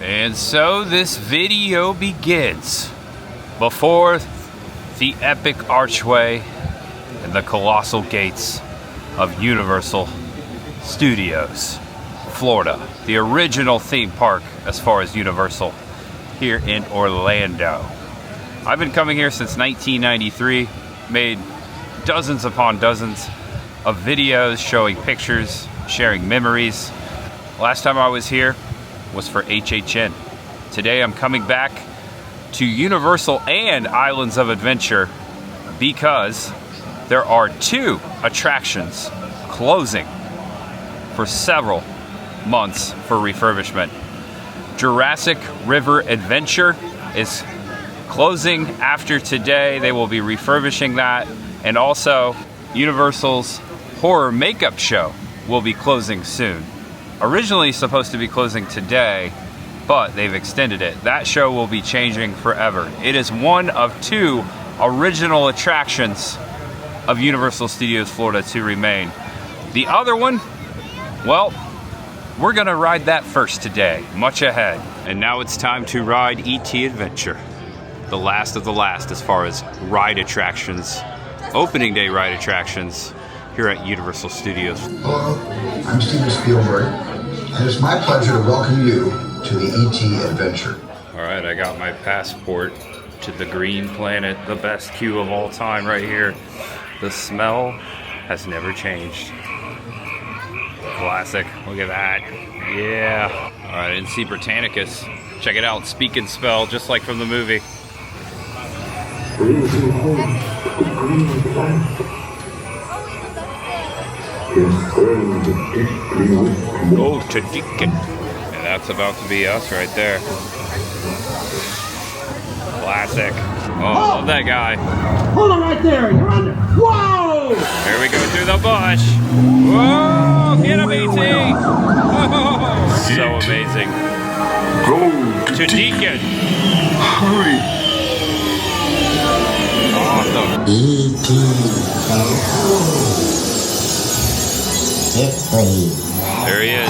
And so this video begins before the epic archway and the colossal gates of Universal Studios, Florida, the original theme park as far as Universal here in Orlando. I've been coming here since 1993, made dozens upon dozens of videos showing pictures, sharing memories. Last time I was here was for HHN. Today I'm coming back to Universal and Islands of Adventure because there are two attractions closing for several months for refurbishment. Jurassic River Adventure is closing after today. They will be refurbishing that, and also Universal's Horror Makeup Show will be closing soon. Originally supposed to be closing today, but they've extended it. That show will be changing forever. It is one of two original attractions of Universal Studios Florida to remain. The other one, well, we're gonna ride that first today, much ahead. And now it's time to ride E.T. Adventure. The last of the last as far as ride attractions, opening day ride attractions here at Universal Studios. Hello, I'm Steven Spielberg, and it's my pleasure to welcome you to the E.T. Adventure. All right, I got my passport to the Green Planet, the best queue of all time right here. The smell has never changed. Classic, look at that. Yeah. All right, I didn't see Britannicus. Check it out, speak and spell, just like from the movie. Oh, to Deacon. And that's about to be us right there. Classic. Oh, love that guy. Hold on right there. You're under. Whoa! Here we go through the bush. Whoa! Get him, E.T. Oh, so amazing. Go To Deacon. Hurry. Awesome. There he is.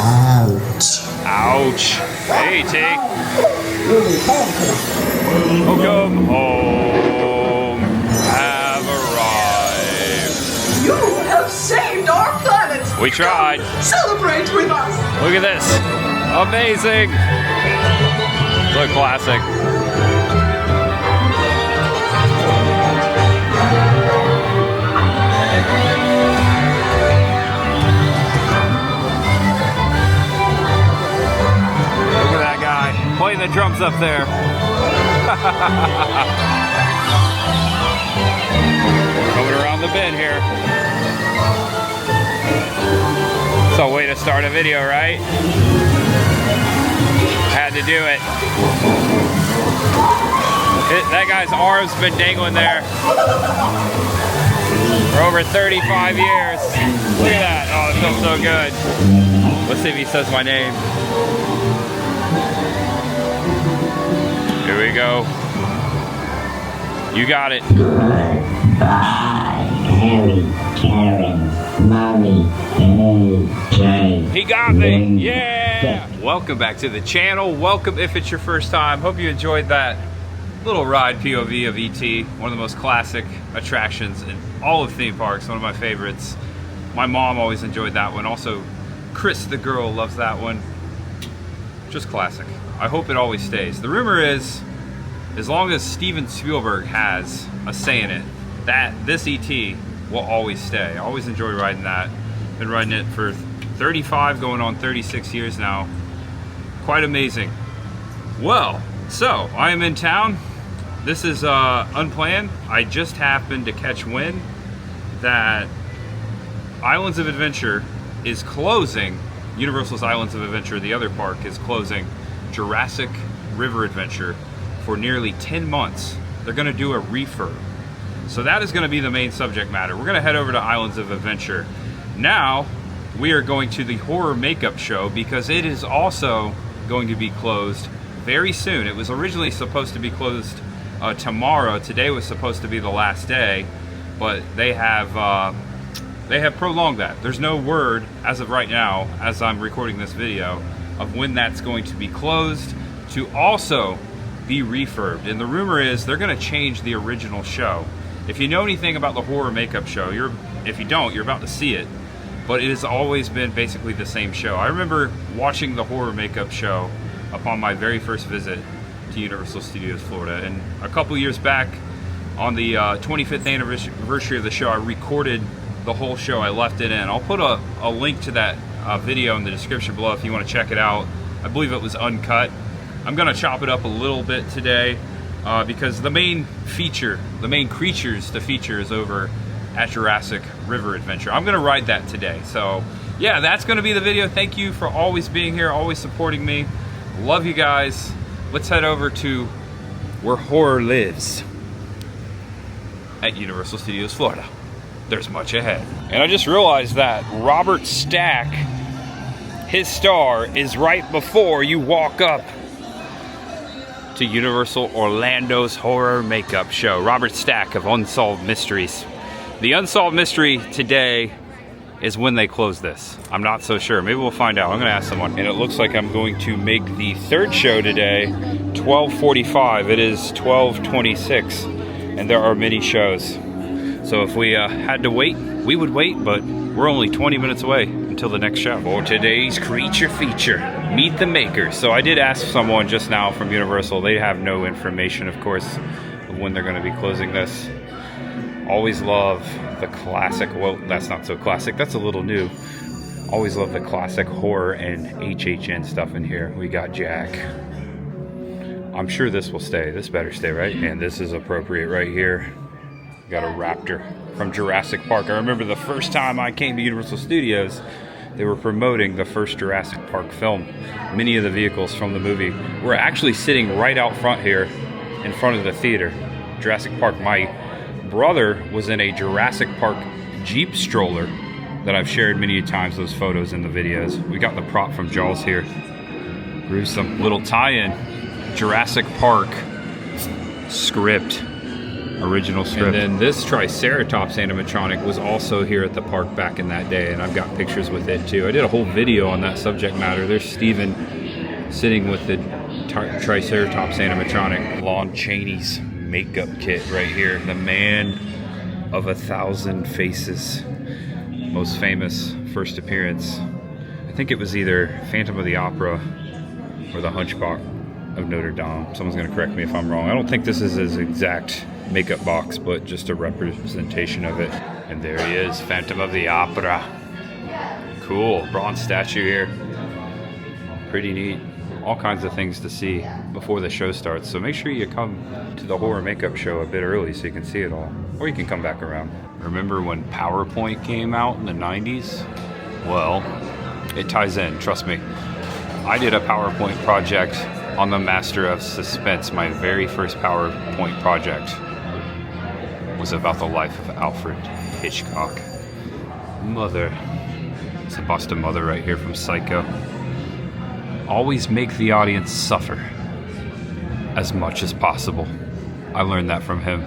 Ouch. Hey, E.T. Welcome home. Have arrived. You have saved our planet! We tried. Celebrate with us! Look at this. Amazing. Look, classic. Look at that guy playing the drums up there. Coming around the bend here. It's a way to start a video, right? Had to do it. That guy's arm's been dangling there for over 35 years. Look at that. Oh, it feels so good. Let's see if he says my name. Here we go. You got it. Goodbye, Harry, Karen, Mommy, hey, He got me. Yeah. Welcome back to the channel. Welcome if it's your first time. Hope you enjoyed that little ride POV of E.T. One of the most classic attractions in all of theme parks. One of my favorites. My mom always enjoyed that one. Also, Chris the girl loves that one. Just classic. I hope it always stays. The rumor is, as long as Steven Spielberg has a say in it, that this E.T. will always stay. I always enjoy riding that. Been riding it for 35, going on 36 years now. Quite amazing. Well, so I am in town. This is unplanned. I just happened to catch wind that Islands of Adventure is closing. Universal's Islands of Adventure, the other park, is closing Jurassic River Adventure for nearly 10 months. They're gonna do a refurb. So that is gonna be the main subject matter. We're gonna head over to Islands of Adventure. Now, we are going to the Horror Makeup Show because it is also going to be closed very soon. It was originally supposed to be closed tomorrow. Today was supposed to be the last day, but they have prolonged that. There's no word as of right now, as I'm recording this video, of when that's going to be closed. to also be refurbed. And the rumor is they're gonna change the original show. If you know anything about the horror makeup show, if you don't, you're about to see it. But it has always been basically the same show. I remember watching the horror makeup show upon my very first visit to Universal Studios Florida. And a couple years back, on the 25th anniversary of the show, I recorded the whole show. I left it in. I'll put a link to that video in the description below if you want to check it out. I believe it was uncut. I'm gonna chop it up a little bit today because the main creatures to feature is over at Jurassic River Adventure. I'm gonna ride that today. So yeah, that's gonna be the video. Thank you for always being here, always supporting me. Love you guys. Let's head over to where horror lives at Universal Studios Florida. There's much ahead. And I just realized that Robert Stack, his star is right before you walk up to Universal Orlando's horror makeup show. Robert Stack of Unsolved Mysteries. The unsolved mystery today is when they close this. I'm not so sure. Maybe we'll find out. I'm gonna ask someone. And it looks like I'm going to make the third show today 12:45. It is 12:26, and there are many shows. So if we had to wait, we would wait, but we're only 20 minutes away until the next show. For today's creature feature, meet the makers. So I did ask someone just now from Universal. They have no information, of course, of when they're gonna be closing this. Always love the classic, well, that's not so classic, that's a little new. Always love the classic horror and HHN stuff in here. We got Jack. I'm sure this will stay. This better stay, right? And this is appropriate right here. Got a raptor from Jurassic Park. I remember the first time I came to Universal Studios, they were promoting the first Jurassic Park film. Many of the vehicles from the movie were actually sitting right out front here in front of the theater. Jurassic Park. My brother was in a Jurassic Park Jeep stroller that I've shared many times, those photos and the videos. We got the prop from Jaws here. Gruesome little tie-in. Jurassic Park script. Original script. And then this Triceratops animatronic was also here at the park back in that day, and I've got pictures with it too. I did a whole video on that subject matter. There's Steven sitting with the Triceratops animatronic. Lon Chaney's makeup kit right here. The man of 1,000 faces. Most famous first appearance. I think it was either Phantom of the Opera or the Hunchback of Notre Dame. Someone's gonna correct me if I'm wrong. I don't think this is his exact makeup box, but just a representation of it. And there he is, Phantom of the Opera. Cool, bronze statue here. Pretty neat. All kinds of things to see before the show starts. So make sure you come to the horror makeup show a bit early so you can see it all. Or you can come back around. Remember when PowerPoint came out in the 90s? Well, it ties in, trust me. I did a PowerPoint project on the Master of Suspense. My very first PowerPoint project was about the life of Alfred Hitchcock. Mother. It's a bust of Mother right here from Psycho. Always make the audience suffer as much as possible. I learned that from him.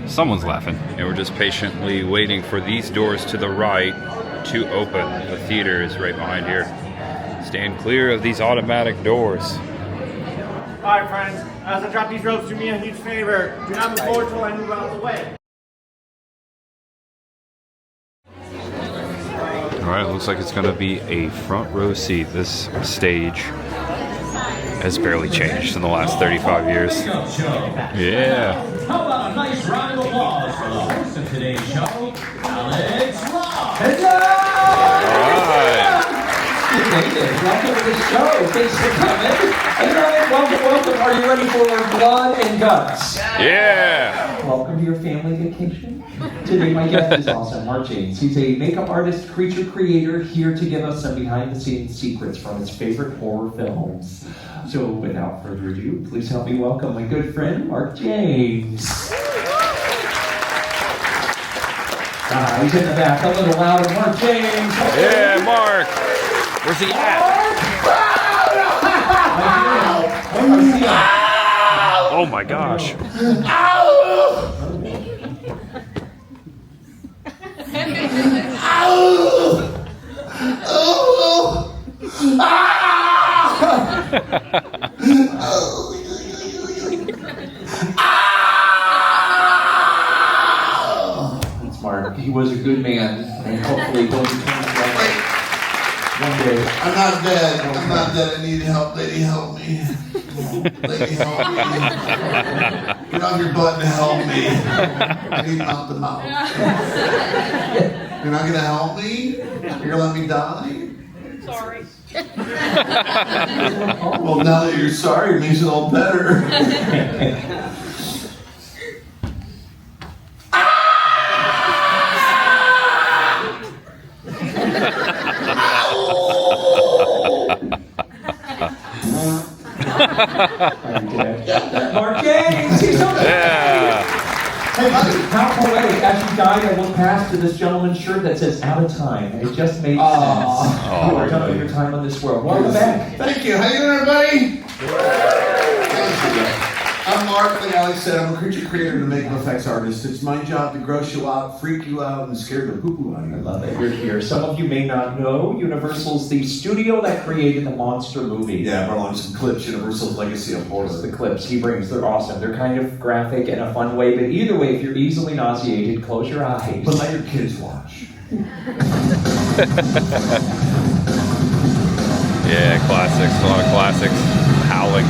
Someone's laughing. And we're just patiently waiting for these doors to the right to open. The theater is right behind here. Stand clear of these automatic doors. Alright friends, as I drop these ropes, do me a huge favor. Do not move forward till I move out of the way. Alright, looks like it's gonna be a front row seat. This stage has barely changed in the last 35 years. Yeah. How about a nice round of applause for the host of today's show, Alex Ross? Alright. Welcome to the show. Thanks for coming. And welcome. Are you ready for blood and guts? Yeah. Welcome to your family vacation. Today my guest is also Mark James. He's a makeup artist, creature creator, here to give us some behind-the-scenes secrets from his favorite horror films. So without further ado, please help me welcome my good friend, Mark James. He's in the back. A little louder, Mark James. Yeah, Mark. Where's he at? Oh my gosh. Ah! That's Mark. He was a good man, and hopefully he'll return to life one day. I'm not dead. I'm not dead. I need help. Lady, help me. Lady, help me. Get off your butt and help me. I need mouth to mouth. You're not going to help me? You're going to let me die? Sorry. Well, now that you're sorry, it makes it all better. Mark James, he's so Yeah. Hey, how poetic. As you died, I looked past to this gentleman's shirt that says out of time. It just made sense. You are done with your time on this world. Welcome back. Thank you. How you doing, everybody? I'm Mark. Like Alex said, I'm a creature creator and a makeup effects artist. It's my job to gross you out, freak you out, and scare the poo-poo out of you. I love that you're here. Some of you may not know, Universal's the studio that created the monster movie. Yeah, I brought along some clips, Universal's Legacy of Horror. The clips he brings, they're awesome. They're kind of graphic in a fun way, but either way, if you're easily nauseated, close your eyes. But let your kids watch. Yeah, classics. A lot of classics. Howling.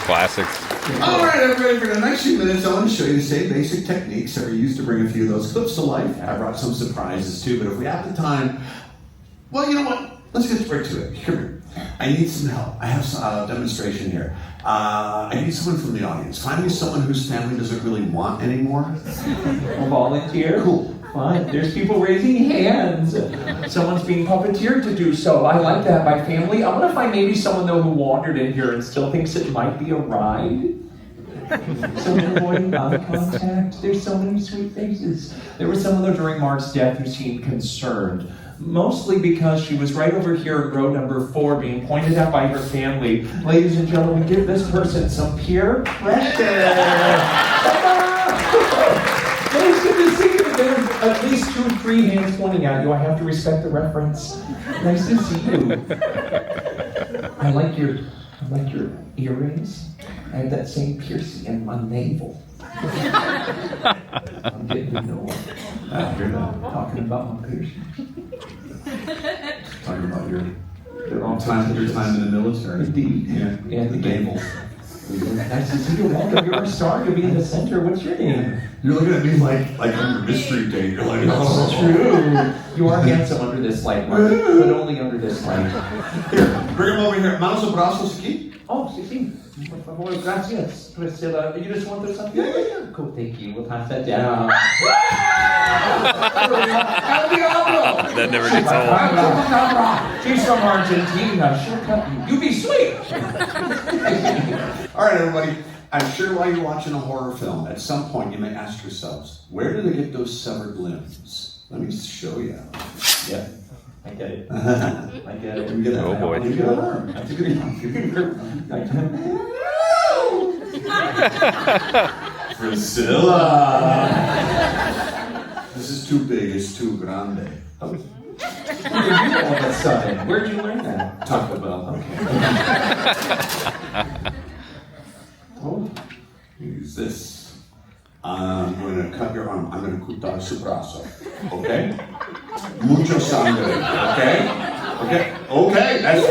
Classics. All right, everybody, for the next few minutes, I want to show you the same basic techniques that we used to bring a few of those clips to life. I brought some surprises too, but if we have the time, well, you know what? Let's get straight to it. Come here. I need some help. I have a demonstration here. I need someone from the audience. Find me someone whose family doesn't really want anymore. A volunteer? Cool. Fine. There's people raising hands. Someone's being puppeteered to do so. I like that. My family. I want to find maybe someone, though, who wandered in here and still thinks it might be a ride. Someone avoiding eye contact. There's so many sweet faces. There was someone, though, during Mark's death who seemed concerned. Mostly because she was right over here at row number 4 being pointed at by her family. Ladies and gentlemen, give this person some peer pressure. Nice to see you. There's at least 2 or 3 hands pointing at you. I have to respect the reference. Nice to see you. I like your earrings. I have that same piercing in my navel. I'm getting to know after talking about my piercing. Talking about your time in the military. Indeed. Yeah. And the navel. Nice to see you. Welcome. You're a star. You'll be in the center. What's your name? You're looking at me like on your mystery date. You're like, oh, true. You are handsome under this light, Mark, but only under this light. Here, bring him over here. Manos o brazos aquí. Oh, sí. Por favor, gracias. Priscilla, you just want this up here? Yeah. Cool, thank you. We'll pass that down. That never gets old. She's from Argentina. She'll cut you. You be sweet. All right, everybody. I'm sure while you're watching a horror film, at some point you may ask yourselves, where do they get those severed limbs? Let me show you. Yeah, I get it. I get it. Oh boy. Give me an arm. That's a good one. Priscilla. This is too big. It's too grande. Oh. Where did you all of a sudden? Where'd you learn that? Taco Bell. Okay. Oh. Use this. I'm going to cut your arm. I'm going to cortar su brazo. Okay? Mucho sangre. Okay? Okay? Okay. That's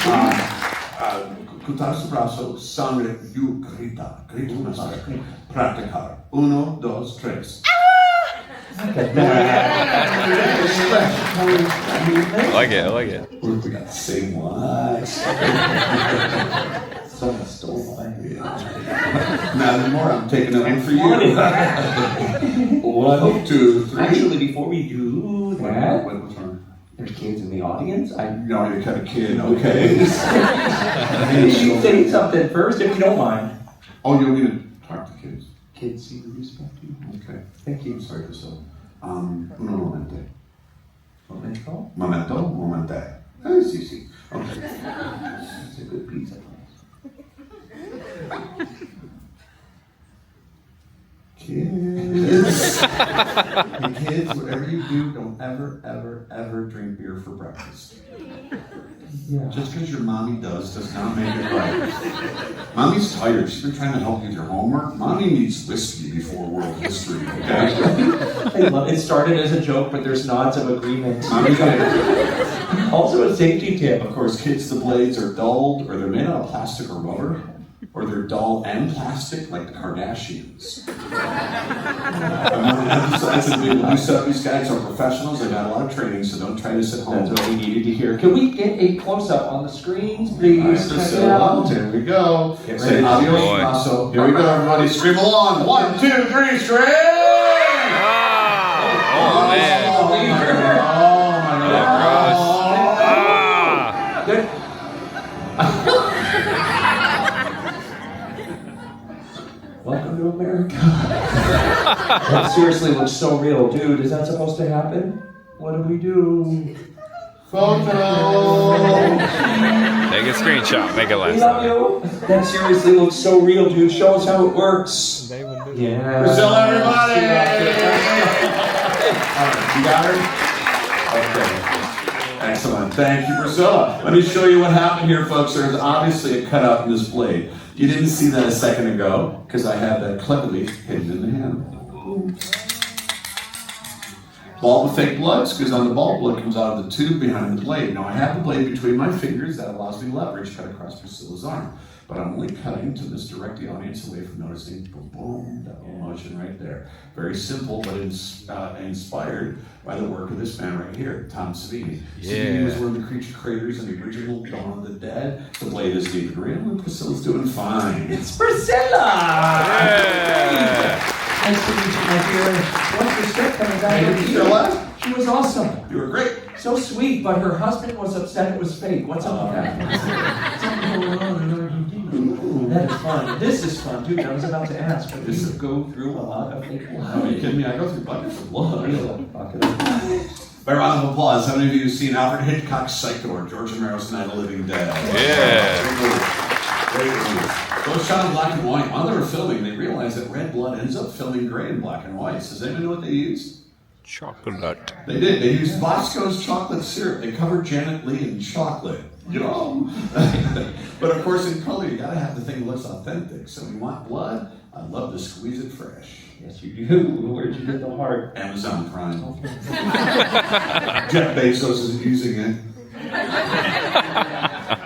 consent. Cortar su brazo. Sangre. You grita. Grita una sangre. Practicar. 1, 2, 3. I like it. I like it. We got the same one. Someone stole mine. Not anymore. I'm taking that one for you. 1, 2, 3. Actually, before we do that, What's wrong? there's kids in the audience. No, you're kind of kid. Okay. You say something first if you don't mind. Oh, you want me to talk to kids? Kids see the respect you. Okay. Thank you. Sorry, Priscilla. Uno momente. Momento. Momento, momente. Si, si. Okay. It's a good pizza place. Kids. Hey, kids, whatever you do, don't ever drink beer for breakfast. Yeah. Just because your mommy does not make it right. Mommy's tired. She's been trying to help you with your homework. Mommy needs whiskey before world history, okay? I love it. It started as a joke, but there's nods of agreement. Mommy's like, Also a safety tip. of course, kids, the blades are dulled, or they're made out of plastic or rubber, or they're dull and plastic, like the Kardashians. I want to emphasize that the new 70s guys are professionals. They got a lot of training, so don't try this at home. That's what we needed to hear. Can we get a close-up on the screens, please? All right, so here we go. Get Say ready. adios, Boy. Maso. Here we go, everybody. Scream along. 1, 2, 3, scream! Oh, man. Oh, my God. Good. Welcome to America. That seriously looks so real. Dude, is that supposed to happen? What do we do? Photo! Take a screenshot. Make it We last. love you. That seriously looks so real, dude. Show us how it works. Yeah. Priscilla, everybody! All right, you got her? Okay. Excellent. Thank you, Priscilla. Let me show you what happened here, folks. There's obviously a cutout in this blade. You didn't see that a second ago because I had that cleverly hidden in the hand. Ball of fake blood, because on the ball, blood comes out of the tube behind the blade. Now I have the blade between my fingers that allows me leverage cut across Priscilla's arm. But I'm only cutting to misdirect the audience away from noticing boom, boom, that little motion right there. Very simple, but inspired by the work of this man right here, Tom Savini. Savini was one of the creature creators in the original Dawn of the Dead. The blade is deep and real, and Priscilla's doing fine. It's Priscilla! Yeah. Nice to meet you, my dear. What's your script coming down Hey, here? Priscilla? She was awesome. You were great. So sweet, but her husband was upset it was fake. What's up with that? Something going on in Argentina. That is fun. This is fun, dude. I was about to ask, but you go through a lot of fake blood. Are you kidding me? I go through buckets of blood. Real bucket. By round of applause, how many of you have seen Alfred Hitchcock's Psycho or George Romero's Night of the Living Dead? Yeah. Very good. Those shot in black and white. While they were filming, they realized that red blood ends up filming gray and black and white. Does anyone know what they used? Chocolate. They did. They used Bosco's chocolate syrup. They covered Janet Leigh in chocolate. You know? But of course, in color, you gotta have the thing that looks authentic. So you want blood? I love to squeeze it fresh. Yes, you do. Where'd you get the heart? Amazon Prime. Jeff Bezos is using it.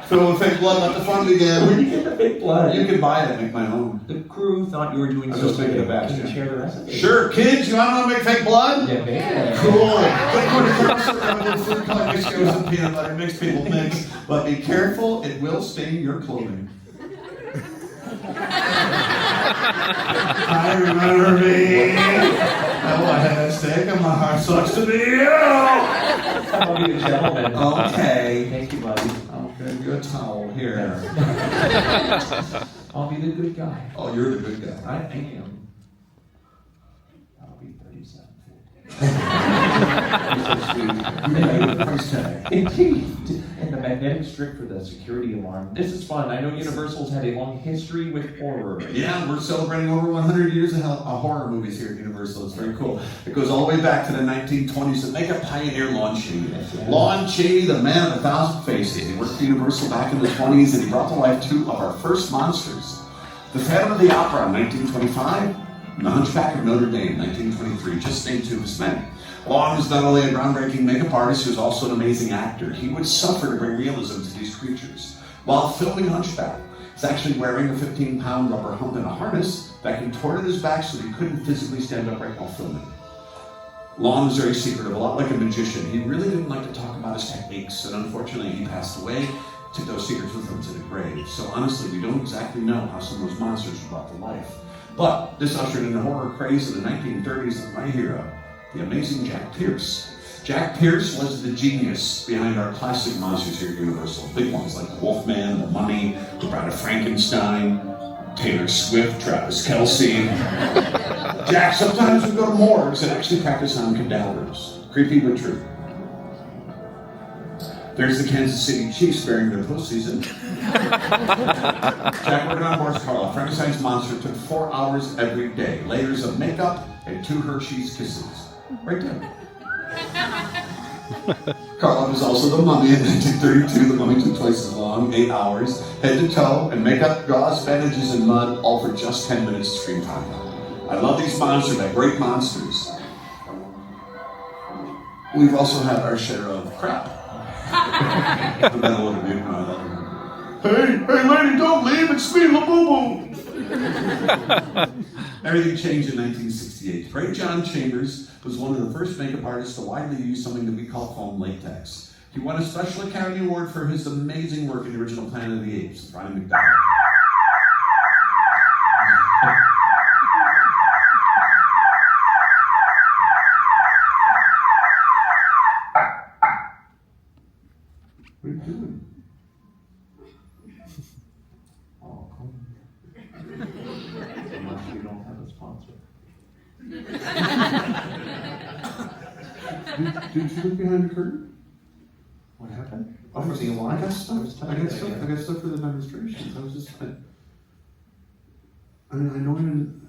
Fill with fake blood, let the fun begin. Where'd you get the fake blood? You can buy it and make my own. The crew thought you were doing I'm so just making good. a batch, Can you yeah. share the recipe? Sure, kids, you want to make fake blood? Yeah, man. Cool. Food color mixture with some peanut butter, mixed people mix. But be careful, it will stain your clothing. I remember me. Oh, I had a steak and my heart sucks to be you. I'll be the gentleman. Okay. Thank you, buddy. I'll give you a towel here. I'll be the good guy. Oh, you're the good guy. I am. I'll be 37. Price tag. Indeed. And the magnetic strip for the security alarm. This is fun. I know Universal's had a long history with horror. Yeah, we're celebrating over 100 years of horror movies here at Universal. It's very cool. It goes all the way back to the 1920s to make a pioneer Lon Chaney. Lon Chaney, the man of 1,000 faces. He worked for Universal back in the 20s and he brought to life two of our first monsters. The Phantom of the Opera in 1925 and The Hunchback of Notre Dame in 1923, just named two of his many. Lon was not only a groundbreaking makeup artist, he was also an amazing actor. He would suffer to bring realism to these creatures. While filming Hunchback, he's actually wearing a 15-pound rubber hump and a harness that contorted his back so he couldn't physically stand upright while filming. Lon was very secretive, a lot like a magician. He really didn't like to talk about his techniques, and unfortunately he passed away, took those secrets with him to the grave. So honestly, we don't exactly know how some of those monsters were brought to life. But this ushered in the horror craze of the 1930s of my hero, the amazing Jack Pierce. Jack Pierce was the genius behind our classic monsters here at Universal. Big ones like the Wolfman, the Mummy, the Bride of Frankenstein, Taylor Swift, Travis Kelce. Jack sometimes would go to morgues and actually practice on cadavers. Creepy but true. There's the Kansas City Chiefs bearing their postseason. Jack working on Boris Karloff. Frankenstein's monster took 4 hours every day. Layers of makeup and 2 Hershey's Kisses. Right there. Karloff is also the Mummy in 1932. The Mummy took twice as long, 8 hours, head to toe, and makeup, gauze, bandages, and mud, all for just 10 minutes of screen time. I love these monsters, they're great monsters. We've also had our share of crap. But then a little bit, hey, lady, don't leave, it's me, LaBoo-Boo. Everything changed in 1968. Great John Chambers was one of the first makeup artists to widely use something that we call foam latex. He won a Special Academy Award for his amazing work in the original Planet of the Apes, Ronnie McDonald. What are you doing? Oh, cool. Unless we don't have a sponsor. Did you look behind the curtain? What happened? I got stuff. I got stuff for the demonstrations. I was just. I know I'm.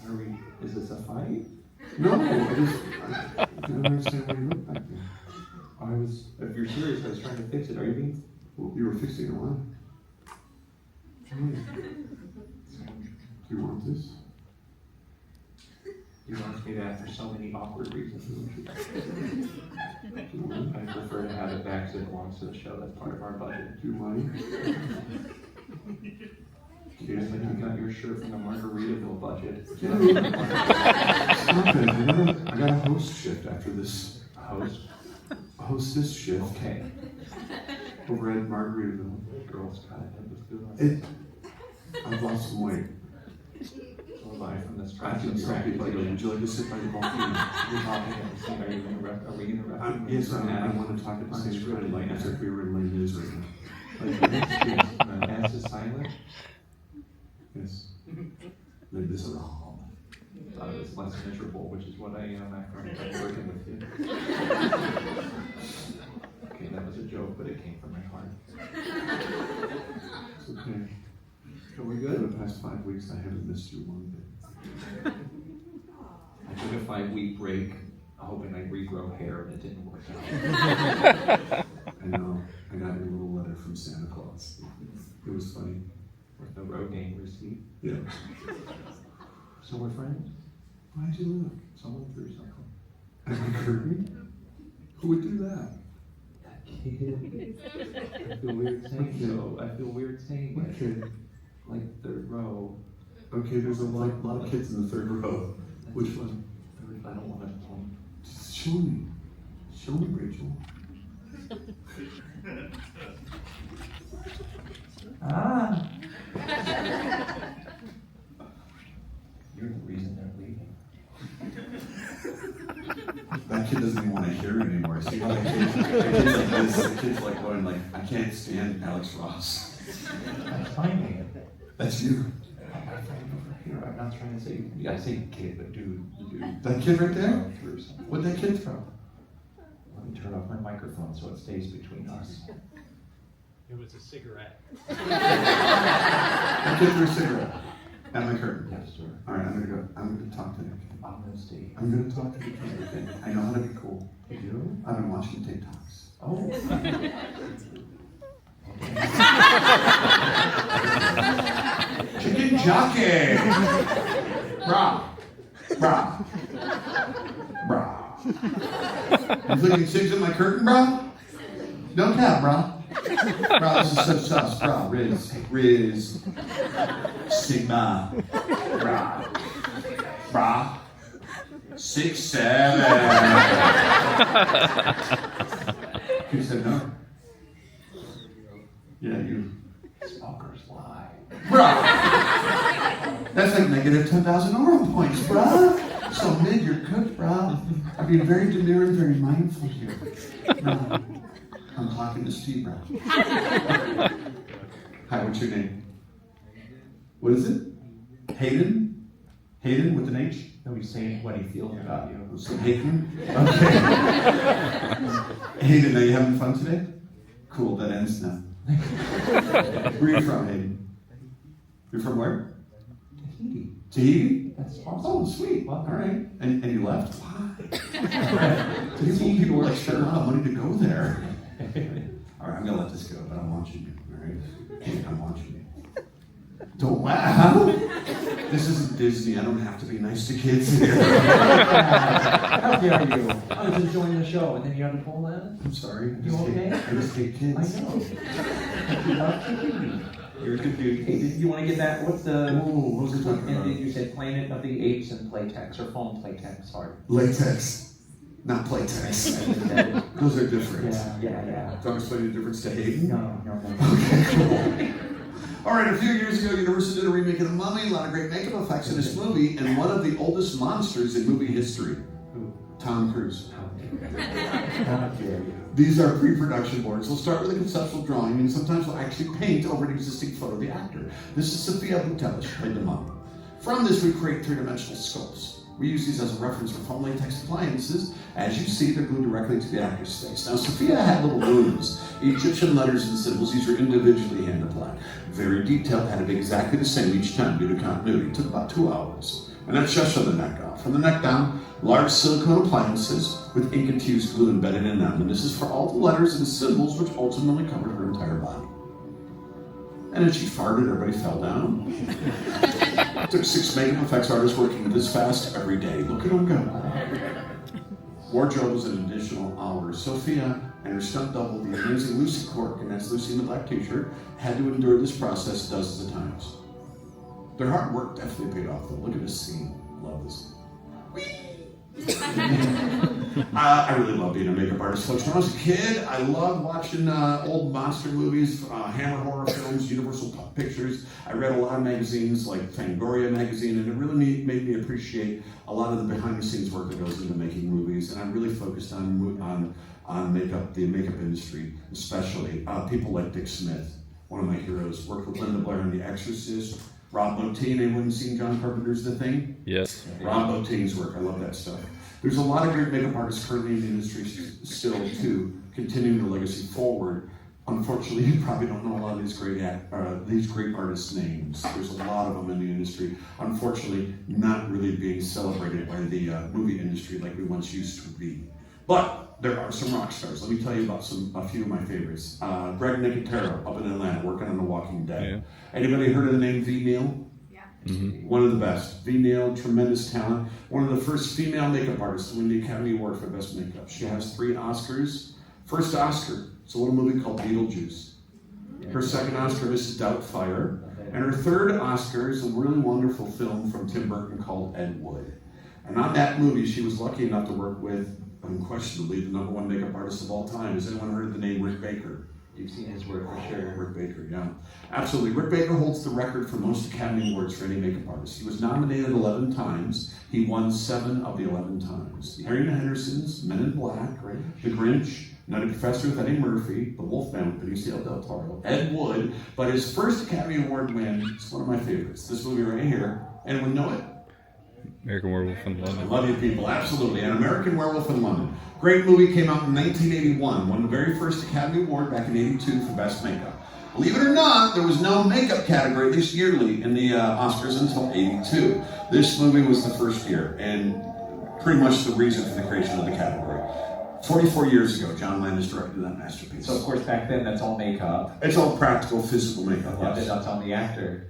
Are we? Is this a fight? No, I didn't understand why you looked back there. If you're serious, I was trying to fix it. Are you being? Well, you were fixing it, why? Do you want this? You asked me that for so many awkward reasons. I prefer to have it back so it belongs to the show. That's part of our budget. Do you mind? It's like you got your shirt from the Margaritaville budget. Stop it. I got a host shift after this. Hostess shift. Okay. Over at Margaritaville. Girls got it. Let's do it. I've lost some weight. So was I from this I can stop people like, would you like to sit by the balcony? You're talking at the same. Are we going to reference? Yes, I want to talk at the same time. Like as if we were in Les Mis right now. Like this? Yes. S is silent? Yes. Like this is Thought it was less miserable, which is what I am after I'm done working with you. Okay, that was a joke, but it came from my heart. It's okay. So we're good. For the past 5 weeks, I haven't missed you one bit. I took a 5-week break, hoping I'd regrow hair, and it didn't work out. I know. I got your little letter from Santa Claus. It was funny. With no road name receipt. Yeah. So we're friends? Why'd you look? Someone threw something. At my curtain? Who would do that? That kid. I feel weird saying so. I feel weird saying What it. kid? Like third row. Okay, there's a lot of kids in the third row. Which one? Third, I don't want to point. Just show me. Show me, Rachel. Ah! You're the reason they're leaving. That kid doesn't even want to hear it anymore. See how the kid's like this? The kid's like going like, I can't stand Alex Ross. That's fine. That's you. I'm not trying to say, I say kid, but dude. That kid right there? Through something. What'd that kid throw? Let me turn off my microphone so it stays between us. It was a cigarette. That kid threw a cigarette at my curtain. Yes, sir. All right, I'm gonna talk to him. I'm gonna stay. I'm gonna talk to the kid. Okay? I know how to be cool. You do? I've been watching TikToks. Oh. Chicken jockey. Brah. Brah. Brah. You flicking cigs at my curtain, brah? Don't tap, brah. Brah, this is such sauce, brah. Riz. Sigma. Brah. Brah. 6, 7. Who said no? Yeah, you. Smokers lie. Bruh! That's like negative 10,000 oral points, bruh. So mid, you're cooked, bruh. I'm being very demure and very mindful here. No, I'm talking to Steve, bruh. Hi, what's your name? What is it? Hayden? Hayden with an H? No, he's saying what he feels about you. So Hayden? Okay. Hayden, are you having fun today? Cool, that ends now. Where are you from, Hayden? You're from where? Tahiti. Tahiti? That's awesome. Oh, sweet. Well, All right. And you left? Why? People like spend a lot of money to go there. All right, I'm gonna let this go, but I'm watching you. All right, I'm watching you. Don't laugh. This isn't Disney. I don't have to be nice to kids here. How dare you? I was enjoying the show, and then you had to pull that? I'm sorry. You okay? I just hate kids. I know. You love Tahiti. You're a good dude. Hey, did you want to get that? What's the? What was it talking And about? then you said Planet of the Apes and Playtex, or Foam Playtex, sorry. Latex, not playtex. Those are different. Yeah. Do you explain the difference to Hayden? No. Okay, cool. All right, a few years ago, Universal did a remake of The Mummy. A lot of great makeup effects in this movie, and one of the oldest monsters in movie history, Tom Cruise. How dare you? These are pre-production boards. We'll start with a conceptual drawing, and sometimes we'll actually paint over an existing photo of the actor. This is Sophia Boutella. She played the mummy. From this, we create three-dimensional sculpts. We use these as a reference for foam latex appliances. As you see, they're glued directly to the actor's face. Now, Sophia had little runes. Egyptian letters and symbols, these were individually hand-applied. Very detailed, had to be exactly the same each time due to continuity. It took about 2 hours. And that's just from the neck down. From the neck down, large silicone appliances with ink-infused glue embedded in them. And this is for all the letters and symbols, which ultimately covered her entire body. And as she farted, everybody fell down. It took 6 makeup effects artists working this fast every day. Look at them go. Wardrobe was an additional hour. Sophia and her stunt double, the amazing Lucy Cork, and that's Lucy in the black t-shirt, had to endure this process dozens of times. Their hard work definitely paid off, though. Look at this scene. Love this. I really love being a makeup artist. Folks, when I was a kid, I loved watching old monster movies, Hammer horror films, Universal Pictures. I read a lot of magazines like Fangoria magazine, and it really made me appreciate a lot of the behind-the-scenes work that goes into making movies. And I really focused on makeup, the makeup industry, especially people like Dick Smith, one of my heroes. Worked with Linda Blair in The Exorcist. Rob Bottin, anyone seen John Carpenter's The Thing? Yes. Rob Bottin's work, I love that stuff. There's a lot of great makeup artists currently in the industry still too, continuing the legacy forward. Unfortunately, you probably don't know a lot of these great artists' names. There's a lot of them in the industry. Unfortunately, not really being celebrated by the movie industry like we once used to be. But there are some rock stars. Let me tell you about a few of my favorites. Greg Nicotero up in Atlanta working on The Walking Dead. Yeah. Anybody heard of the name V. Neal? Yeah. Mm-hmm. One of the best. V. Neal, tremendous talent. One of the first female makeup artists to win the Academy Award for Best Makeup. She has 3 Oscars. First Oscar, it's a little movie called Beetlejuice. Her second Oscar, Mrs. Doubtfire. And her third Oscar is a really wonderful film from Tim Burton called Ed Wood. And on that movie, she was lucky enough to work with, unquestionably, the #1 makeup artist of all time. Has anyone heard the name Rick Baker? You've seen his work for sure. Rick Baker, yeah. Absolutely. Rick Baker holds the record for most Academy Awards for any makeup artist. He was nominated 11 times. He won 7 of the 11 times. The Harry and the Hendersons, Men in Black, The Grinch, Nutty Professor with Eddie Murphy, The Wolfman with Benicio del Toro, Ed Wood, but his first Academy Award win is one of my favorites. This movie right here. Anyone know it? American Werewolf in London. I love you people, absolutely. An American Werewolf in London. Great movie, came out in 1981. Won the very first Academy Award back in '82 for Best Makeup. Believe it or not, there was no makeup category, at least yearly, in the Oscars until '82. This movie was the first year, and pretty much the reason for the creation of the category. 44 years ago, John Landis directed that masterpiece. So, of course, back then, that's all makeup. It's all practical, physical makeup. Yeah, but that's on the actor.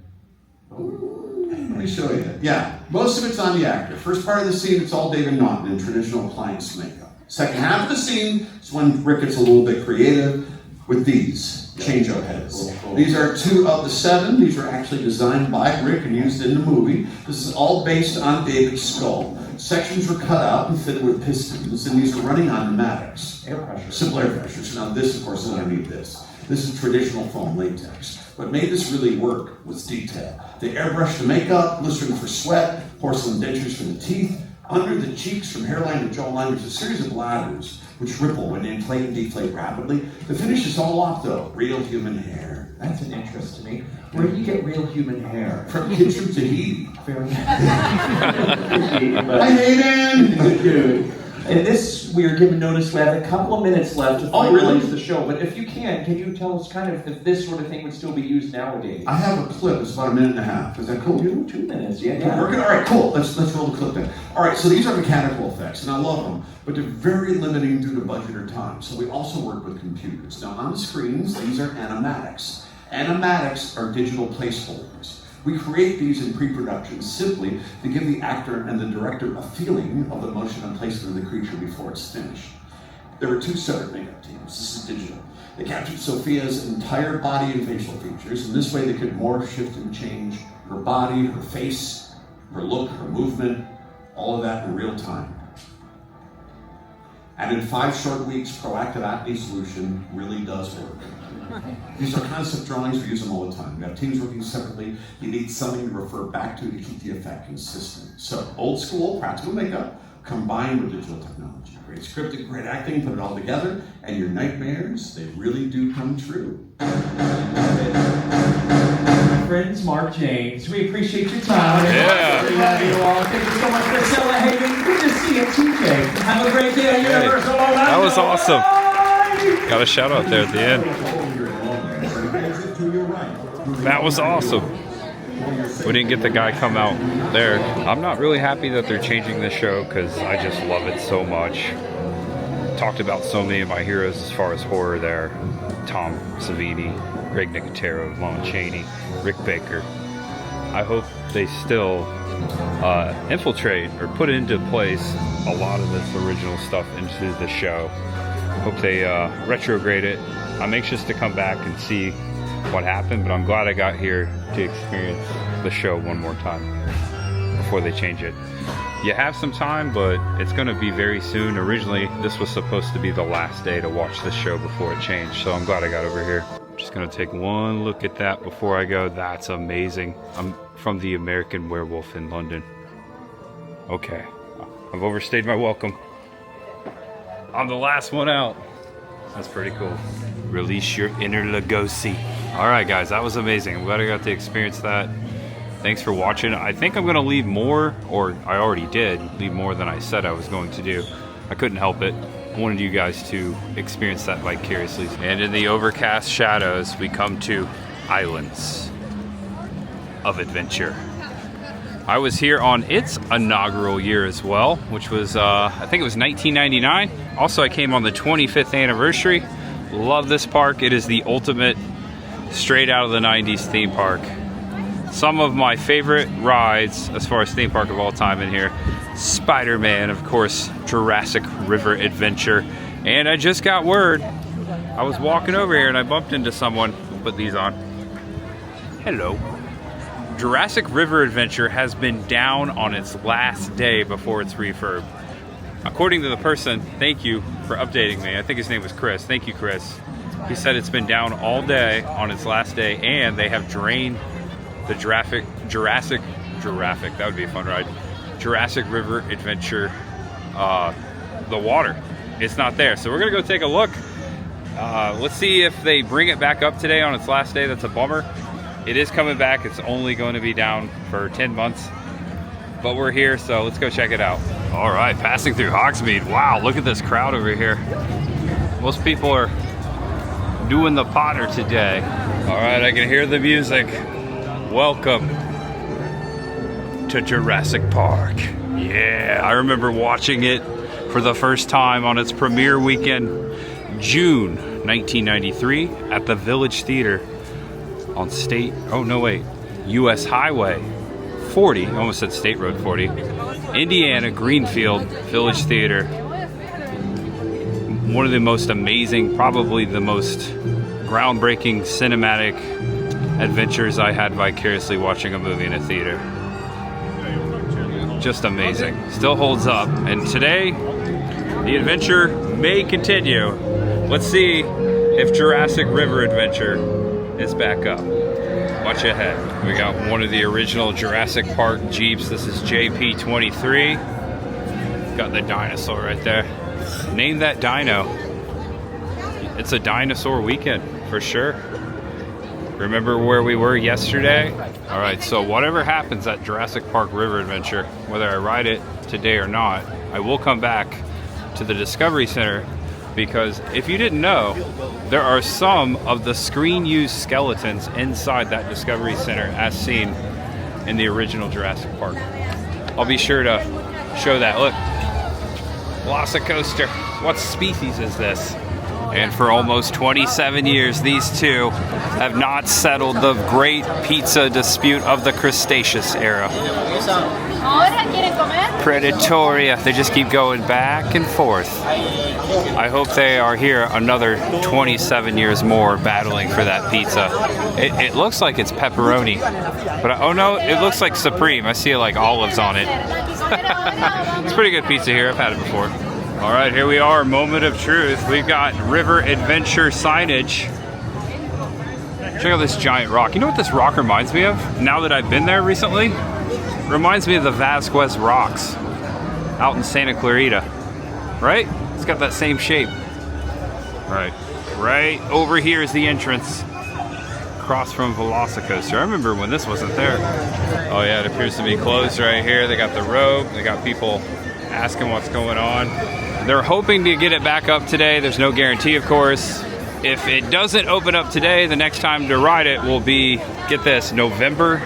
Let me show you. Yeah, most of it's on the actor. First part of the scene, it's all David Naughton in traditional appliance makeup. Second half of the scene is when Rick gets a little bit creative with these change-out heads. Cool. These are 2 of the 7. These were actually designed by Rick and used in the movie. This is all based on David's skull. Sections were cut out and fitted with pistons, and these are running on pneumatics. Air pressure. Simple air pressure. So now this, of course, is underneath this. This is traditional foam latex. What made this really work was detail. They airbrushed the makeup, glycerin for sweat, porcelain dentures for the teeth. Under the cheeks, from hairline to jawline, there's a series of bladders which ripple when they inflate and deflate rapidly. The finish is all off, though. Real human hair. That's an interest to me. Where do you get real human hair? From kids from Tahiti. Very Hi, Hayden! Dude. And this, we are given notice, we have a couple of minutes left to finalize the show. But if you can you tell us kind of if this sort of thing would still be used nowadays? I have a clip. It's about 1.5 minutes. Is that cool? 2 minutes, yeah. Working? All right, cool. Let's roll the clip then. All right, so these are mechanical effects, and I love them, but they're very limiting due to budget or time. So we also work with computers. Now on the screens, these are animatics. Animatics are digital placeholders. We create these in pre-production simply to give the actor and the director a feeling of the motion and placement of the creature before it's finished. There were 2 separate makeup teams. This is digital. They captured Sophia's entire body and facial features, and this way they could morph, shift, and change her body, her face, her look, her movement, all of that in real time. And in 5 short weeks, proactive acne solution really does work. These are concept drawings, we use them all the time. We have teams working separately. You need something to refer back to keep the effect consistent. So old school practical makeup combined with digital technology. Great scripting, great acting, put it all together, and your nightmares, they really do come true. Friends, Mark James, we appreciate your time. Yeah. Thank you so much, Priscilla Hayden. Good to see you, TJ. Have a great day at Universal Orlando. That was awesome. Got a shout out there at the end. That was awesome. We didn't get the guy come out there. I'm not really happy that they're changing this show because I just love it so much. Talked about so many of my heroes as far as horror there. Tom Savini, Greg Nicotero, Lon Chaney, Rick Baker. I hope they still infiltrate or put into place a lot of this original stuff into the show. Hope they retrograde it. I'm anxious to come back and see what happened, but I'm glad I got here to experience the show one more time before they change it. You have some time, but it's going to be very soon. Originally, this was supposed to be the last day to watch the show before it changed, so I'm glad I got over here. I'm just going to take one look at that before I go. That's amazing. I'm from the American Werewolf in London. Okay, I've overstayed my welcome. I'm the last one out. That's pretty cool. Release your inner Lugosi. All right, guys, that was amazing. I'm glad I got to experience that. Thanks for watching. I think I'm going to leave more, or I already did, leave more than I said I was going to do. I couldn't help it. I wanted you guys to experience that vicariously. And in the overcast shadows, we come to Islands of Adventure. I was here on its inaugural year as well, which was, I think it was 1999. Also, I came on the 25th anniversary. Love this park. It is the ultimate straight out of the 90s theme park. Some of my favorite rides as far as theme park of all time in here. Spider-Man, of course, Jurassic River Adventure. And I just got word. I was walking over here and I bumped into someone. I'll put these on. Hello. Jurassic River Adventure has been down on its last day before its refurb. According to the person, thank you for updating me. I think his name was Chris. Thank you, Chris. He said it's been down all day on its last day, and they have drained the Jurassic, that would be a fun ride. Jurassic River Adventure, the water. It's not there. So we're gonna go take a look. Let's see if they bring it back up today on its last day. That's a bummer. It is coming back. It's only going to be down for 10 months. But we're here, so let's go check it out. All right, passing through Hogsmeade. Wow, look at this crowd over here. Most people are doing the Potter today. All right, I can hear the music. Welcome to Jurassic Park. Yeah, I remember watching it for the first time on its premiere weekend, June 1993, at the Village Theater on US Highway 40, I almost said State Road 40, Indiana, Greenfield, Village Theater. One of the most amazing, probably the most groundbreaking cinematic adventures I had vicariously watching a movie in a theater. just amazing. Still holds up. And today, the adventure may continue. Let's see if Jurassic River Adventure is back up. Watch ahead. We got one of the original Jurassic Park Jeeps. This is JP23. Got the dinosaur right there. Name that dino. It's a dinosaur weekend for sure. Remember where we were yesterday? All right, so whatever happens at Jurassic Park River Adventure, whether I ride it today or not, I will come back to the Discovery Center, because if you didn't know, there are some of the screen-used skeletons inside that Discovery Center as seen in the original Jurassic Park. I'll be sure to show that. Look, Velocicoaster. What species is this? And for almost 27 years, these two have not settled the great pizza dispute of the Cretaceous era. Predatoria. They just keep going back and forth. I hope they are here another 27 years more battling for that pizza. It looks like it's pepperoni, but oh no, it looks like supreme. I see like olives on it. It's pretty good pizza here. I've had it before. All right, here we are, moment of truth. We've got River Adventure signage. Check out this giant rock. You know what this rock reminds me of? Now that I've been there recently? Reminds me of the Vasquez Rocks out in Santa Clarita, right? It's got that same shape. Right over here is the entrance. Across from Velocicoaster. I remember when this wasn't there. Oh yeah, it appears to be closed right here. They got the rope. They got people asking what's going on. They're hoping to get it back up today. There's no guarantee, of course. If it doesn't open up today, the next time to ride it will be, get this, November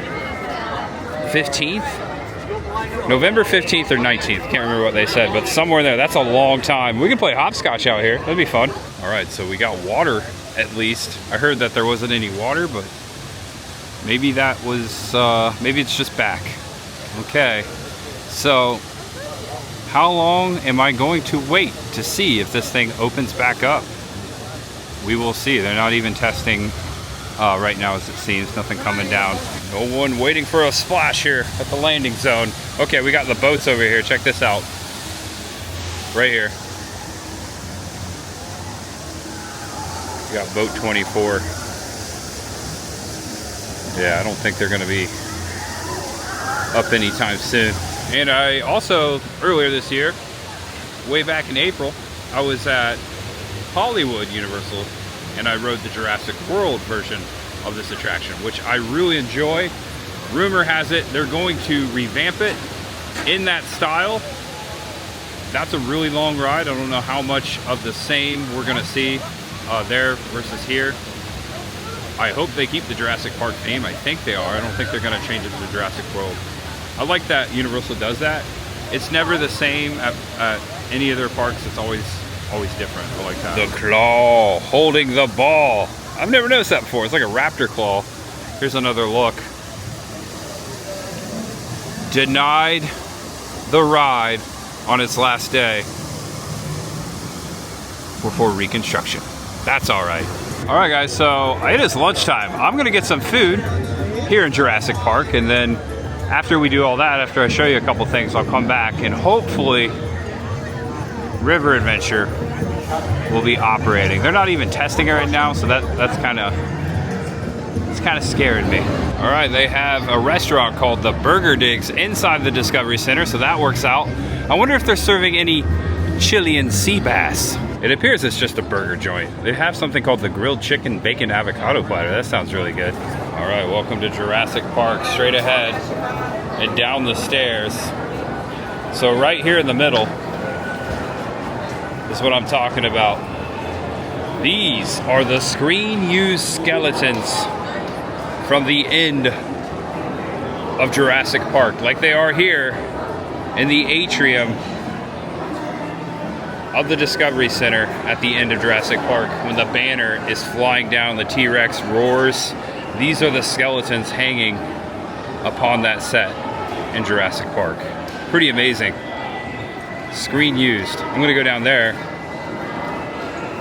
15th? November 15th or 19th. Can't remember what they said, but somewhere there. That's a long time. We can play hopscotch out here. That'd be fun. All right, so we got water at least. I heard that there wasn't any water, but maybe that was, maybe it's just back. Okay, so how long am I going to wait to see if this thing opens back up? We will see. They're not even testing right now, as it seems. Nothing coming down. No one waiting for a splash here at the landing zone. Okay, we got the boats over here. Check this out. Right here. We got boat 24. Yeah, I don't think they're going to be up anytime soon. And I also, earlier this year, way back in April, I was at Hollywood Universal and I rode the Jurassic World version of this attraction, which I really enjoy. Rumor has it they're going to revamp it in that style. That's a really long ride. I don't know how much of the same we're gonna see there versus here. I hope they keep the Jurassic Park theme. I think they are. I don't think they're gonna change it to Jurassic World. I like that Universal does that. It's never the same at any of their parks. It's always different. I like that. The claw holding the ball. I've never noticed that before. It's like a raptor claw. Here's another look. Denied the ride on its last day for reconstruction. That's all right. All right, guys, so it is lunchtime. I'm gonna get some food here in Jurassic Park, and then after we do all that, after I show you a couple things, I'll come back and hopefully River Adventure will be operating. They're not even testing it right now, so that's kind of scaring me. All right, they have a restaurant called the Burger Digs inside the Discovery Center, so that works out. I wonder if they're serving any Chilean sea bass. It appears it's just a burger joint. They have something called the grilled chicken bacon avocado platter. That sounds really good. All right, welcome to Jurassic Park. Straight ahead and down the stairs. So right here in the middle is what I'm talking about. These are the screen-used skeletons from the end of Jurassic Park, like they are here in the atrium of the Discovery Center at the end of Jurassic Park. When the banner is flying down, the T-Rex roars. These are the skeletons hanging upon that set in Jurassic Park. Pretty amazing. Screen used. I'm gonna go down there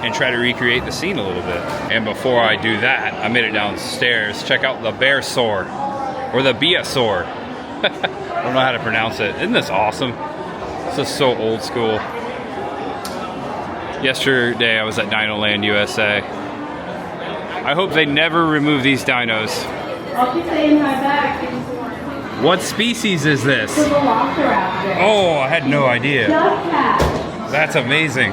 and try to recreate the scene a little bit. And before I do that, I made it downstairs. Check out the Bearsaur, or the Beasaur. I don't know how to pronounce it. Isn't this awesome? This is so old school. Yesterday I was at Dinoland USA. I hope they never remove these dinos. I'll keep saying hi back. What species is this? The Velociraptor. Oh, I had no idea. Dove cat. That's amazing.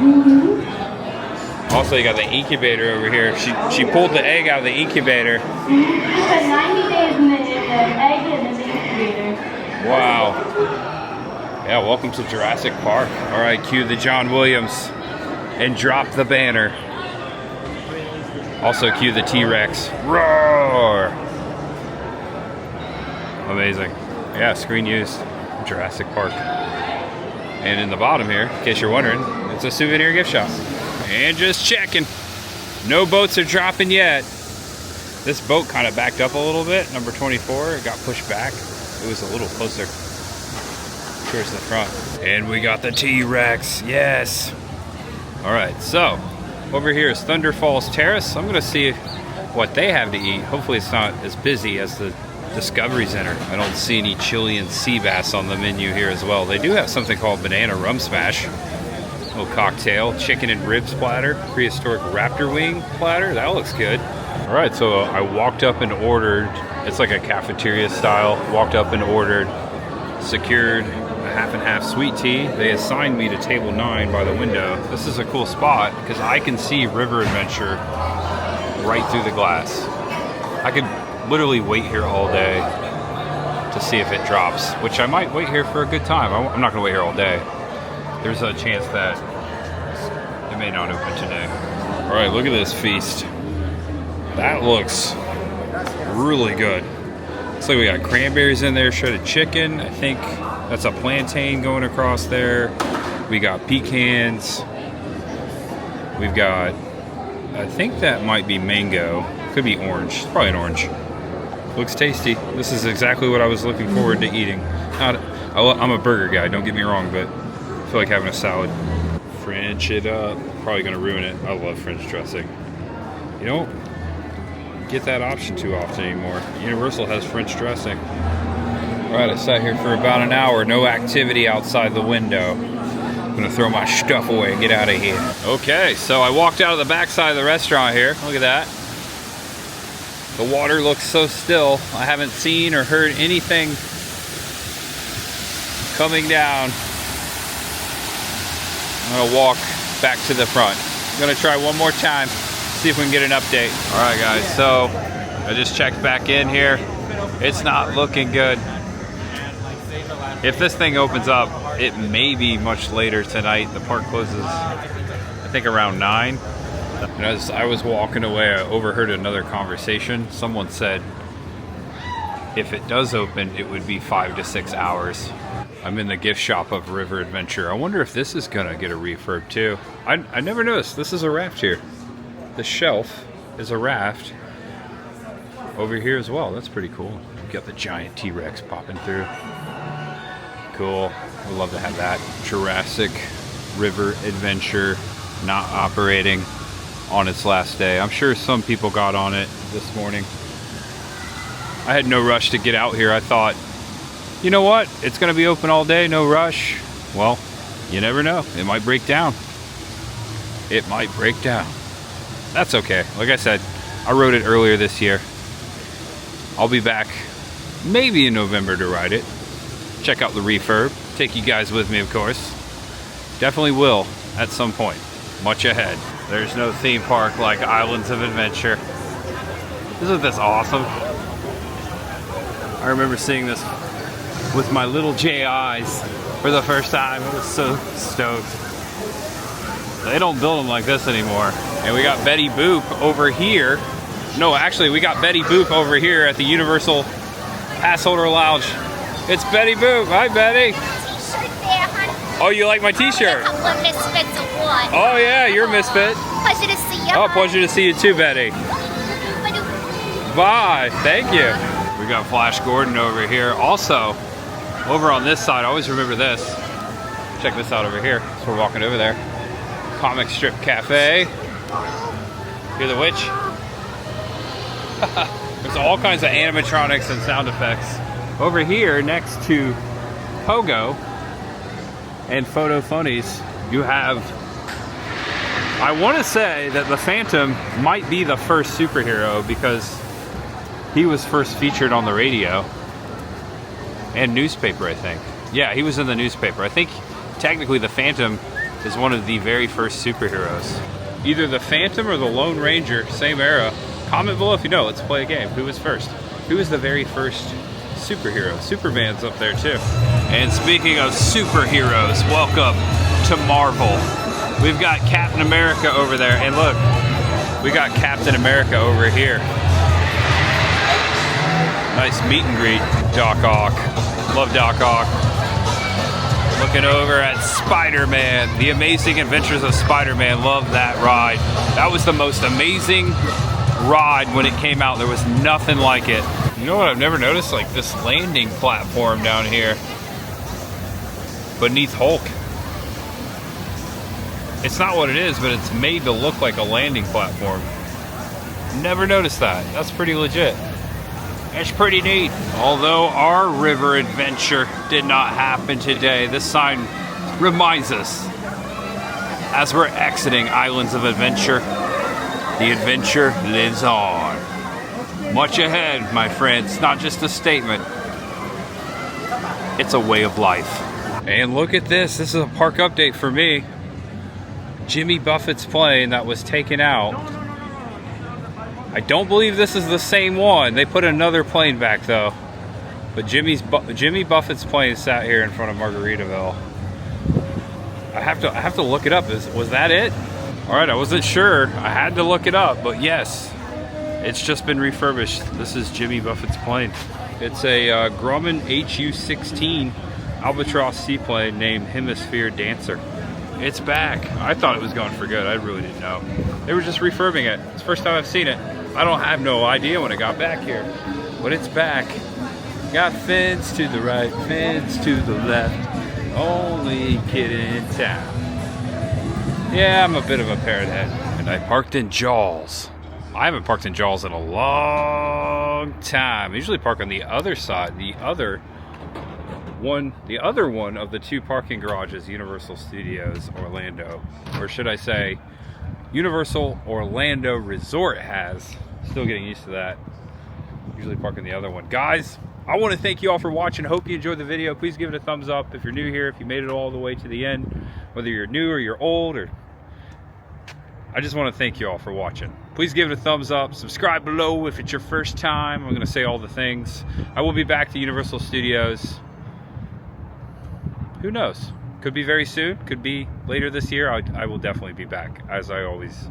Also, you got the incubator over here. She pulled the egg out of the incubator. She spent 90 days in the egg in the incubator. Wow. Yeah, welcome to Jurassic Park. All right, cue the John Williams and drop the banner. Also cue the T-Rex. Roar! Amazing. Yeah, screen used. Jurassic Park. And in the bottom here, in case you're wondering, it's a souvenir gift shop. And just checking. No boats are dropping yet. This boat kind of backed up a little bit, number 24. It got pushed back. It was a little closer towards the front. And we got the T-Rex, yes. All right, so over here is Thunder Falls Terrace. I'm gonna see what they have to eat. Hopefully it's not as busy as the Discovery Center. I don't see any Chilean sea bass on the menu here as well. They do have something called Banana Rum Smash. Little cocktail, chicken and ribs platter, prehistoric raptor wing platter. That looks good. All right, so I walked up and ordered. It's like a cafeteria style. Walked up and ordered, secured a half and half sweet tea. They assigned me to table 9 by the window. This is a cool spot because I can see River Adventure right through the glass. I could literally wait here all day to see if it drops, which I might wait here for a good time. I'm not gonna wait here all day. There's a chance that it may not open today. All right, look at this feast. That looks really good. Looks like we got cranberries in there, shredded chicken. I think that's a plantain going across there. We got pecans. We've got, I think that might be mango. Could be orange. It's probably an orange. Looks tasty. This is exactly what I was looking forward to eating. I'm a burger guy, don't get me wrong, but I feel like having a salad. French it up. Probably gonna ruin it. I love French dressing. You don't get that option too often anymore. Universal has French dressing. All right, I sat here for about an hour. No activity outside the window. I'm gonna throw my stuff away and get out of here. Okay, so I walked out of the back side of the restaurant here. Look at that. The water looks so still. I haven't seen or heard anything coming down. I'm gonna walk back to the front. I'm gonna try one more time, see if we can get an update. All right, guys, so I just checked back in here. It's not looking good. If this thing opens up, it may be much later tonight. The park closes, I think, around 9. And as I was walking away, I overheard another conversation. Someone said, if it does open, it would be 5 to 6 hours. I'm in the gift shop of River Adventure. I wonder if this is gonna get a refurb too. I never noticed, this is a raft here. The shelf is a raft over here as well. That's pretty cool. We've got the giant T-Rex popping through. Cool, I'd love to have that. Jurassic River Adventure not operating on its last day. I'm sure some people got on it this morning. I had no rush to get out here. I thought, you know what? It's gonna be open all day, no rush. Well, you never know. It might break down. It might break down. That's okay. Like I said, I rode it earlier this year. I'll be back maybe in November to ride it. Check out the refurb. Take you guys with me, of course. Definitely will at some point. Much ahead. There's no theme park like Islands of Adventure. Isn't this awesome? I remember seeing this with my little J eyes for the first time. I was so stoked. They don't build them like this anymore. And we got Betty Boop over here. No, actually, we got Betty Boop over here at the Universal Pass Holder Lounge. It's Betty Boop. Hi, Betty. T-shirt there, honey. Oh, you like my T-shirt? A couple of misfits of one. Oh yeah, you're a misfit. Pleasure to see you. Oh, pleasure to see you too, Betty. Bye. Thank you. We got Flash Gordon over here. Also, over on this side, I always remember this. Check this out over here. So we're walking over there. Comic Strip Cafe. Hear the witch? There's all kinds of animatronics and sound effects over here next to Pogo and Photo Funnies, you have, I want to say that the Phantom might be the first superhero because he was first featured on the radio and newspaper, I think. Yeah, he was in the newspaper. I think technically the Phantom is one of the very first superheroes. Either the Phantom or the Lone Ranger, same era. Comment below if you know. Let's play a game. Who was first? Who was the very first superhero? Superman's up there too. And speaking of superheroes, welcome to Marvel. We've got Captain America over there, and look, we got Captain America over here. Nice meet and greet, Doc Ock. Love Doc Ock. Looking over at Spider-Man, The Amazing Adventures of Spider-Man. Love that ride. That was the most amazing ride when it came out. There was nothing like it. You know what I've never noticed? Like this landing platform down here beneath Hulk. It's not what it is, but it's made to look like a landing platform. Never noticed that. That's pretty legit. That's pretty neat. Although our river adventure did not happen today, this sign reminds us as we're exiting Islands of Adventure, the adventure lives on. Much ahead, my friends. Not just a statement. It's a way of life. And look at this. This is a park update for me. Jimmy Buffett's plane that was taken out. I don't believe this is the same one. They put another plane back though. But Jimmy Buffett's plane sat here in front of Margaritaville. I have to look it up. Was that it? All right, I wasn't sure. I had to look it up, but yes, it's just been refurbished. This is Jimmy Buffett's plane. It's a Grumman HU-16 Albatross seaplane named Hemisphere Dancer. It's back. I thought it was gone for good. I really didn't know. They were just refurbing it. It's the first time I've seen it. I don't have no idea when it got back here, but it's back. Got fins to the right, fins to the left. Only kid in town. Yeah, I'm a bit of a parrot head. And I parked in Jaws. I haven't parked in Jaws in a long time. I usually park on the other side, the other one of the two parking garages Universal Studios Orlando, or should I say Universal Orlando Resort has. Still getting used to that. Usually parking the other one. Guys, I want to thank you all for watching. Hope you enjoyed the video. Please give it a thumbs up if you're new here, if you made it all the way to the end, whether you're new or you're old, or I just want to thank you all for watching. Please give it a thumbs up. Subscribe below if it's your first time. I'm going to say all the things. I will be back to Universal Studios. Who knows? Could be very soon. Could be later this year. I will definitely be back, as I always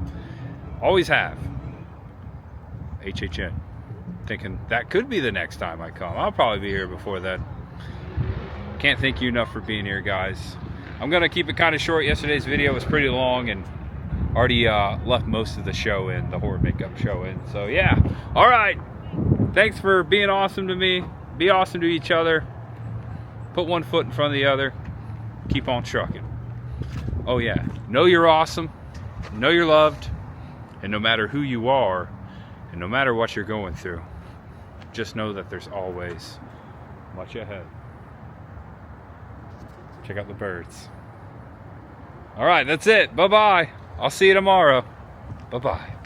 have. HHN. Thinking that could be the next time I come. I'll probably be here before then. Can't thank you enough for being here, guys. I'm going to keep it kind of short. Yesterday's video was pretty long and already left most of the show in, the horror makeup show in. So yeah. All right. Thanks for being awesome to me. Be awesome to each other. Put one foot in front of the other. Keep on trucking. Oh yeah, know you're awesome, know you're loved, and no matter who you are, and no matter what you're going through, just know that there's always much ahead. Check out the birds. All right, that's it. Bye-bye. I'll see you tomorrow. Bye-bye.